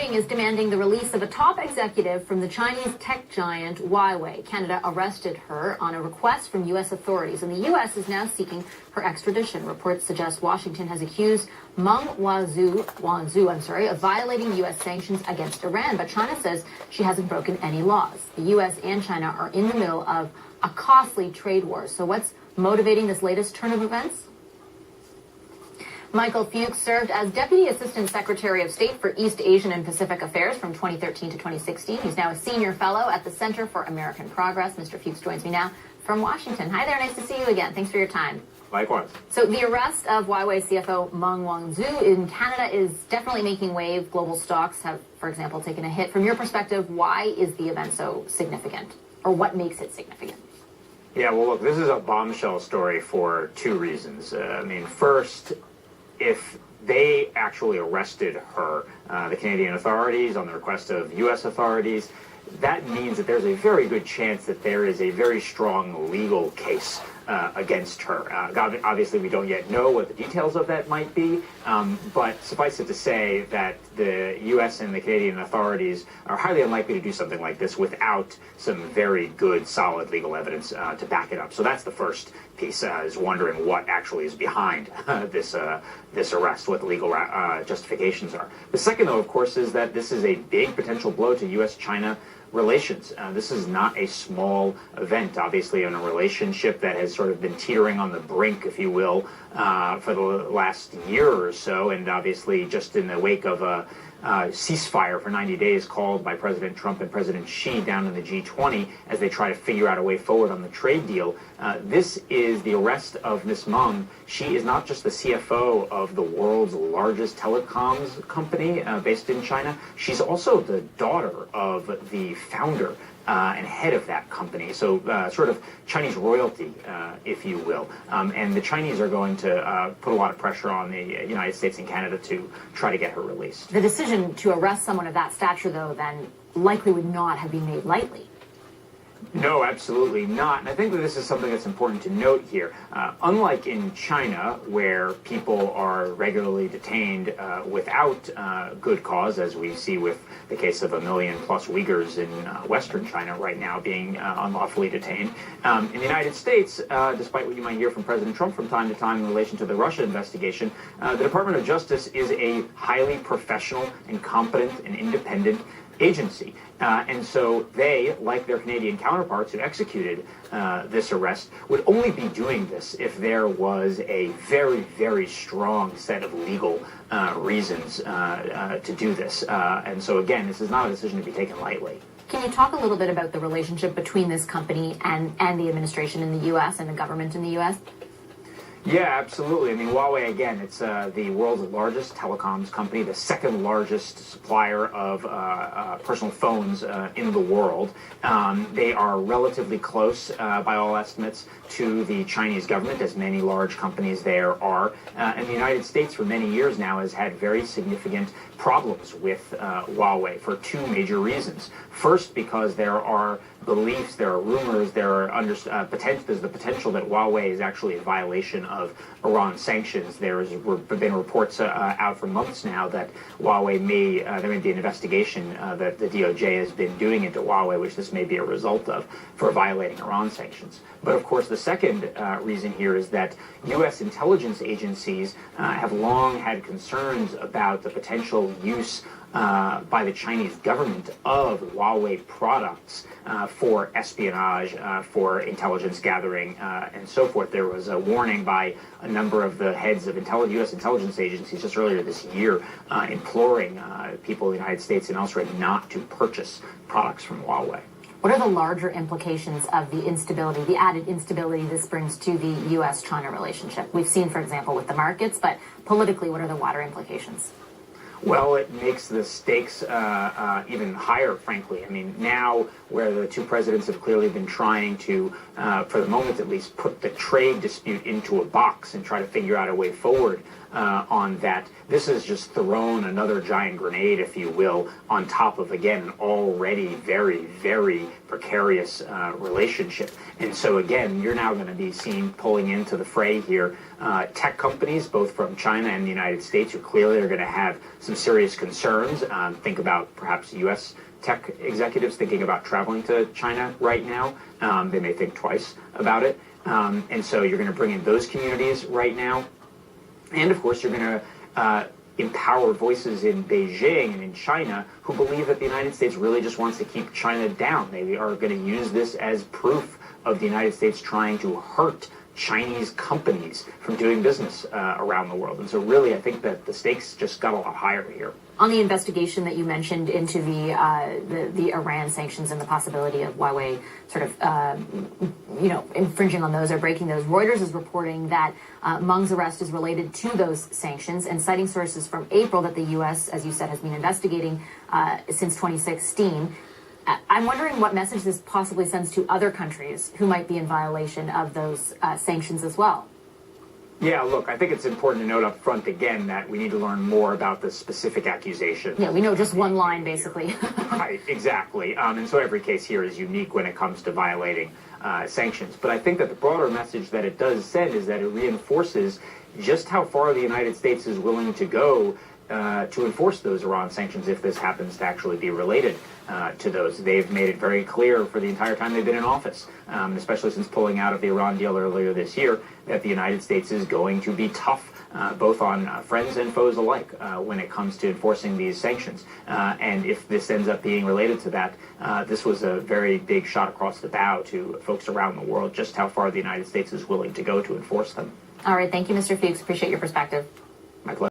Beijing is demanding the release of a top executive from the Chinese tech giant Huawei. Canada arrested her on a request from U.S. authorities, and the U.S. is now seeking her extradition. Reports suggest Washington has accused MENG Wanzhou of violating U.S. sanctions against Iran, but China says she hasn't broken any laws. The U.S. and China are in the middle of a costly trade war. So what's motivating this latest turn of events? Michael Fuchs served as Deputy Assistant Secretary of State for East Asian and Pacific Affairs from 2013 to 2016. He's now a senior fellow at the Center for American Progress. Mr. Fuchs joins me now from Washington. Hi there, nice to see you again. Thanks for your time. Likewise. So the arrest of Huawei CFO MENG Wanzhou in Canada is definitely making wave. Global stocks have, for example, taken a hit. From your perspective, why is the event so significant? Or what makes it significant? Yeah, well, look, this is a bombshell story for two reasons. First, if they actually arrested her, the Canadian authorities, on the request of U.S. authorities, that means that there's a very good chance that there is a very strong legal case against her. Obviously, we don't yet know what the details of that might be, but suffice it to say that the U.S. and the Canadian authorities are highly unlikely to do something like this without some very good, solid legal evidence to back it up. So that's the first piece, is wondering what actually is behind this arrest, what the legal justifications are. The second, though, of course, is that this is a big potential blow to U.S.-China relations. This is not a small event, obviously, in a relationship that has sort of been teetering on the brink, if you will, for the last year or so, and obviously just in the wake of a ceasefire for 90 days called by President Trump and President Xi down in the G20 as they try to figure out a way forward on the trade deal. This is the arrest of Ms. Meng. She is not just the CFO of the world's largest telecoms company based in China. She's also the daughter of the founder and head of that company, so sort of Chinese royalty, if you will. And the Chinese are going to put a lot of pressure on the United States and Canada to try to get her released. The decision to arrest someone of that stature, though, then likely would not have been made lightly. No, absolutely not. And I think that this is something that's important to note here. Unlike in China, where people are regularly detained without good cause, as we see with the case of 1 million plus Uyghurs in Western China right now being unlawfully detained, in the United States, despite what you might hear from President Trump from time to time in relation to the Russia investigation, the Department of Justice is a highly professional and competent and independent agency. And so they, like their Canadian counterparts who executed this arrest, would only be doing this if there was a very, very strong set of legal reasons to do this. And so, again, this is not a decision to be taken lightly. Can you talk a little bit about the relationship between this company and the administration in the U.S. and the government in the U.S.? Yeah, absolutely. Huawei, again, it's the world's largest telecoms company, the second largest supplier of personal phones in the world. They are relatively close, by all estimates, to the Chinese government, as many large companies there are. And the United States, for many years now, has had very significant problems with Huawei for two major reasons. First, because there are beliefs, there are rumors, there's the potential that Huawei is actually in violation of Iran sanctions. There have been reports out for months now that Huawei there may be an investigation that the DOJ has been doing into Huawei, which this may be a result of, for violating Iran sanctions. But of course, the second reason here is that U.S. intelligence agencies have long had concerns about the potential use by the Chinese government of Huawei products for espionage, for intelligence gathering, and so forth. There was a warning by a number of the heads of U.S. intelligence agencies just earlier this year imploring people in the United States and elsewhere not to purchase products from Huawei. What are the larger implications of the instability, the added instability this brings to the U.S.-China relationship? We've seen, for example, with the markets, but politically, what are the wider implications? Well, it makes the stakes even higher, frankly. Now where the two presidents have clearly been trying to, for the moment at least, put the trade dispute into a box and try to figure out a way forward on that. This has just thrown another giant grenade, if you will, on top of, again, an already very, very precarious relationship. And so, again, you're now going to be seen pulling into the fray here. Tech companies, both from China and the United States, who clearly are going to have some serious concerns. Think about perhaps U.S. tech executives thinking about traveling to China right now. They may think twice about it. And so you're going to bring in those communities right now. And, of course, you're going to empower voices in Beijing and in China who believe that the United States really just wants to keep China down. They are going to use this as proof of the United States trying to hurt Chinese companies from doing business around the world. And so really, I think that the stakes just got a lot higher here. On the investigation that you mentioned into the Iran sanctions and the possibility of Huawei sort of, infringing on those or breaking those, Reuters is reporting that Meng's arrest is related to those sanctions and citing sources from April that the U.S., as you said, has been investigating since 2016. I'm wondering what message this possibly sends to other countries who might be in violation of those sanctions as well. Yeah, look, I think it's important to note up front again that we need to learn more about the specific accusation. Yeah, we know just one line, basically. Right, exactly. And so every case here is unique when it comes to violating sanctions. But I think that the broader message that it does send is that it reinforces just how far the United States is willing to go to enforce those Iran sanctions if this happens to actually be related to those. They've made it very clear for the entire time they've been in office, especially since pulling out of the Iran deal earlier this year, that the United States is going to be tough both on friends and foes alike when it comes to enforcing these sanctions. And if this ends up being related to that, this was a very big shot across the bow to folks around the world, just how far the United States is willing to go to enforce them. All right. Thank you, Mr. Fuchs. Appreciate your perspective. My pleasure.